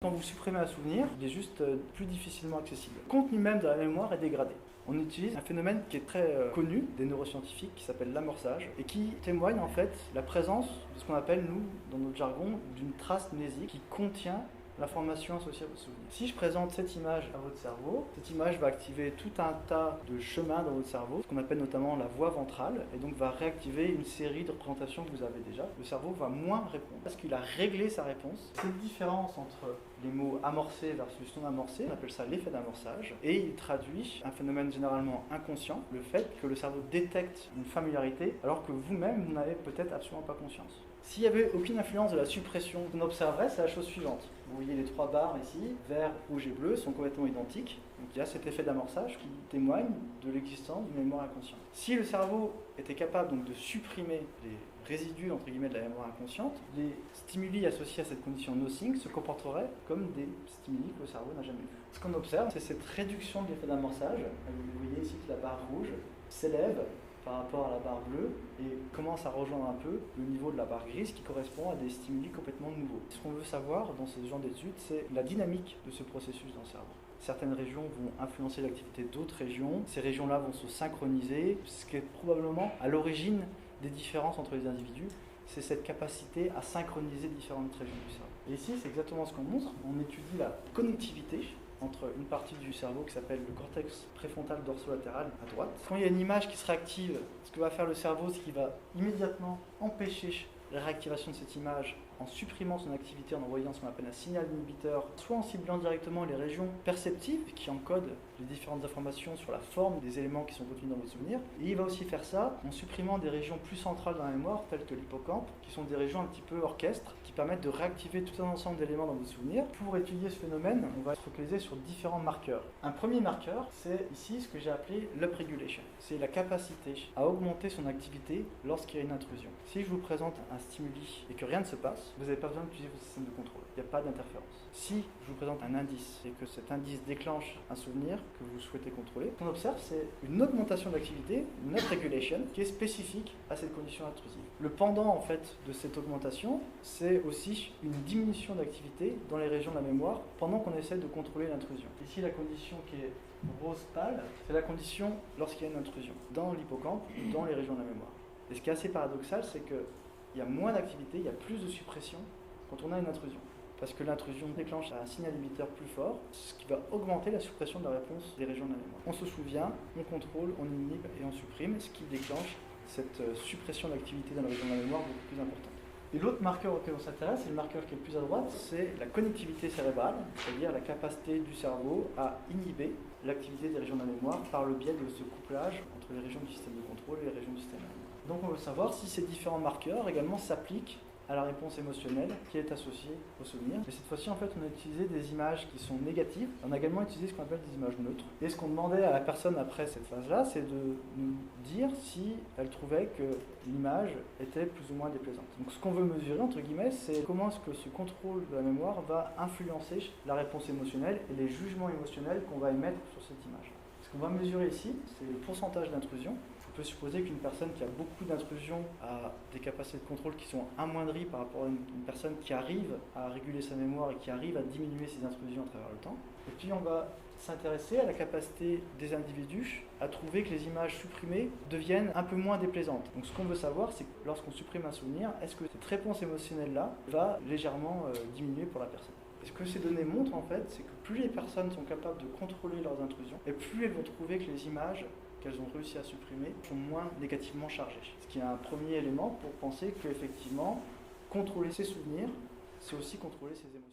Quand vous supprimez un souvenir, il est juste plus difficilement accessible. Le contenu même de la mémoire est dégradé. On utilise un phénomène qui est très connu des neuroscientifiques qui s'appelle l'amorçage et qui témoigne en fait la présence de ce qu'on appelle nous, dans notre jargon, d'une trace mnésique qui contient l'information associée à votre souvenir. Si je présente cette image à votre cerveau, cette image va activer tout un tas de chemins dans votre cerveau, ce qu'on appelle notamment la voie ventrale, et donc va réactiver une série de représentations que vous avez déjà. Le cerveau va moins répondre parce qu'il a réglé sa réponse. Cette différence entre les mots amorcés versus non amorcés, on appelle ça l'effet d'amorçage, et il traduit un phénomène généralement inconscient, le fait que le cerveau détecte une familiarité alors que vous-même, vous n'avez peut-être absolument pas conscience. S'il n'y avait aucune influence de la suppression, ce qu'on observerait, c'est la chose suivante. Vous voyez les trois barres ici, vert, rouge et bleu, sont complètement identiques. Donc il y a cet effet d'amorçage qui témoigne de l'existence d'une mémoire inconsciente. Si le cerveau était capable donc de supprimer les résidus entre guillemets de la mémoire inconsciente, les stimuli associés à cette condition nothing se comporteraient comme des stimuli que le cerveau n'a jamais vus. Ce qu'on observe, c'est cette réduction de l'effet d'amorçage. Vous voyez ici que la barre rouge s'élève par rapport à la barre bleue et commence à rejoindre un peu le niveau de la barre grise qui correspond à des stimuli complètement nouveaux. Ce qu'on veut savoir dans ce genre d'études, c'est la dynamique de ce processus dans le cerveau. Certaines régions vont influencer l'activité d'autres régions, ces régions-là vont se synchroniser, ce qui est probablement à l'origine des différences entre les individus, c'est cette capacité à synchroniser différentes régions du cerveau. Et ici, c'est exactement ce qu'on montre. On étudie la connectivité entre une partie du cerveau qui s'appelle le cortex préfrontal dorsolatéral à droite. Quand il y a une image qui se réactive, ce que va faire le cerveau, c'est qu'il va immédiatement empêcher la réactivation de cette image en supprimant son activité, en envoyant ce qu'on appelle un signal inhibiteur, soit en ciblant directement les régions perceptives qui encodent les différentes informations sur la forme des éléments qui sont contenus dans votre souvenir. Et il va aussi faire ça en supprimant des régions plus centrales dans la mémoire, telles que l'hippocampe, qui sont des régions un petit peu orchestres, qui permettent de réactiver tout un ensemble d'éléments dans votre souvenir. Pour étudier ce phénomène, on va se focaliser sur différents marqueurs. Un premier marqueur, c'est ici ce que j'ai appelé l'upregulation. C'est la capacité à augmenter son activité lorsqu'il y a une intrusion. Si je vous présente un stimuli et que rien ne se passe, vous n'avez pas besoin d'utiliser votre système de contrôle. Il n'y a pas d'interférence. Si je vous présente un indice et que cet indice déclenche un souvenir que vous souhaitez contrôler, ce qu'on observe, c'est une augmentation d'activité, une upregulation, qui est spécifique à cette condition intrusive. Le pendant, en fait, de cette augmentation, c'est aussi une diminution d'activité dans les régions de la mémoire pendant qu'on essaie de contrôler l'intrusion. Ici, la condition qui est rose pâle, c'est la condition lorsqu'il y a une intrusion, dans l'hippocampe ou dans les régions de la mémoire. Et ce qui est assez paradoxal, c'est que il y a moins d'activité, il y a plus de suppression quand on a une intrusion. Parce que l'intrusion déclenche un signal inhibiteur plus fort, ce qui va augmenter la suppression de la réponse des régions de la mémoire. On se souvient, on contrôle, on inhibe et on supprime, ce qui déclenche cette suppression d'activité dans la région de la mémoire beaucoup plus importante. Et l'autre marqueur auquel on s'intéresse, et le marqueur qui est le plus à droite, c'est la connectivité cérébrale, c'est-à-dire la capacité du cerveau à inhiber l'activité des régions de la mémoire par le biais de ce couplage entre les régions du système de contrôle et les régions du système de la mémoire. Donc on veut savoir si ces différents marqueurs également s'appliquent à la réponse émotionnelle qui est associée au souvenir. Et cette fois-ci, en fait, on a utilisé des images qui sont négatives. On a également utilisé ce qu'on appelle des images neutres. Et ce qu'on demandait à la personne après cette phase-là, c'est de nous dire si elle trouvait que l'image était plus ou moins déplaisante. Donc ce qu'on veut mesurer, entre guillemets, c'est comment est-ce que ce contrôle de la mémoire va influencer la réponse émotionnelle et les jugements émotionnels qu'on va émettre sur cette image. Ce qu'on va mesurer ici, c'est le pourcentage d'intrusion. On peut supposer qu'une personne qui a beaucoup d'intrusions a des capacités de contrôle qui sont amoindries par rapport à une personne qui arrive à réguler sa mémoire et qui arrive à diminuer ses intrusions à travers le temps. Et puis on va s'intéresser à la capacité des individus à trouver que les images supprimées deviennent un peu moins déplaisantes. Donc ce qu'on veut savoir, c'est que lorsqu'on supprime un souvenir, est-ce que cette réponse émotionnelle-là va légèrement diminuer pour la personne. Et ce que ces données montrent en fait, c'est que plus les personnes sont capables de contrôler leurs intrusions, et plus elles vont trouver que les images qu'elles ont réussi à supprimer sont moins négativement chargées. Ce qui est un premier élément pour penser qu'effectivement, contrôler ses souvenirs, c'est aussi contrôler ses émotions.